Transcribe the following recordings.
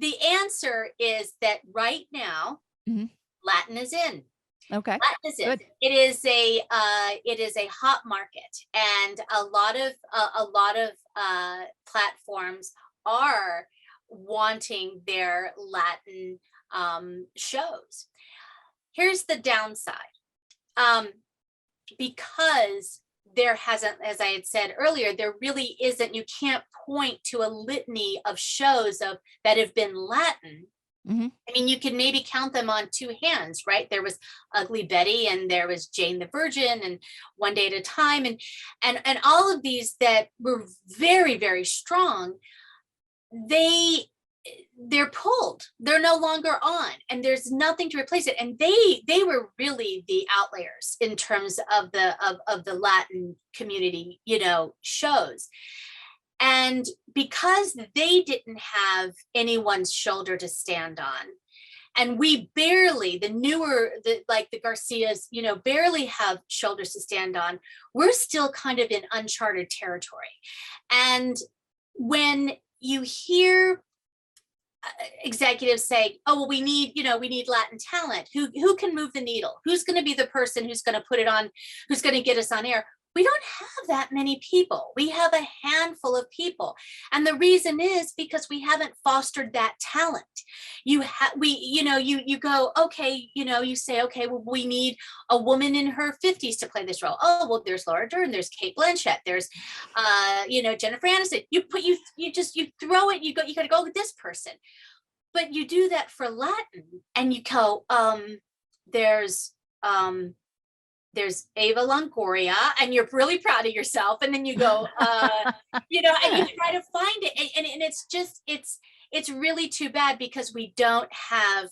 the answer is that right now, Mhm. Latin is in. Okay. Latin is in. Good. It is a hot market, and a lot of platforms are wanting their Latin shows. Here's the downside. Um, because there hasn't, as I had said earlier, there really isn't, you can't point to a litany of shows of that have been Latin. Mhm. I mean, you can maybe count them on two hands, right? There was Ugly Betty, and there was Jane the Virgin, and One Day at a Time, and all of these that were very, very strong. They they're pulled, they're no longer on, and there's nothing to replace it, and they were really the outliers in terms of the Latin community, shows. And because they didn't have anyone's shoulder to stand on, and we barely, the newer, like the Garcias, barely have shoulders to stand on, we're still kind of in uncharted territory. And when you hear executives say, "Oh, well, we need Latin talent. Who can move the needle? Who's going to be the person who's going to put it on? Who's going to get us on air?" We don't have that many people. We have a handful of people, and the reason is because we haven't fostered that talent. You go, okay, you say, okay, well, we need a woman in her 50s to play this role. Oh, well, there's Laura Dern, there's Kate Blanchett, there's Jennifer Aniston. You throw it, you got to go with this person. But you do that for Latin, and you go, there's um there's Ava Longoria, and you're really proud of yourself, and then you go, and you try to find it, and it's really too bad because we don't have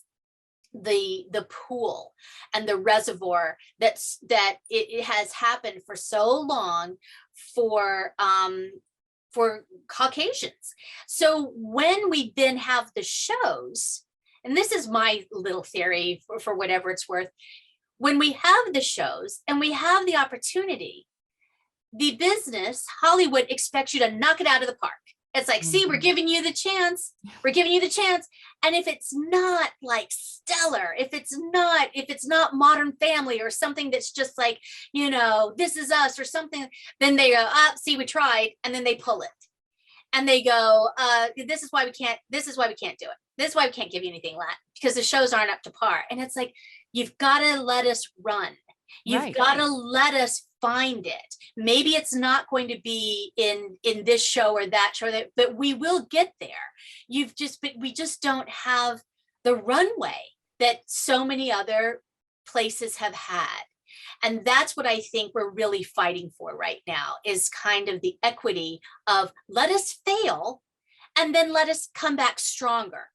the pool and the reservoir that it has happened for so long for Caucasians. So when we then have the shows, and this is my little theory for whatever it's worth, when we have the shows and we have the opportunity, the business, Hollywood, expects you to knock it out of the park. It's like, see, we're Mhm. giving you the chance. We're giving you the chance. And if it's not like stellar, if it's not Modern Family or something that's just like, This Is Us or something, then they go, see, we tried, and then they pull it. And they go, this is why we can't do it. This is why we can't give you anything Latin, because the shows aren't up to par. And it's like, you've got to let us run. You've Right. got to let us find it. Maybe it's not going to be in this show or that show, but we will get there. But we just don't have the runway that so many other places have had. And that's what I think we're really fighting for right now, is kind of the equity of let us fail and then let us come back stronger.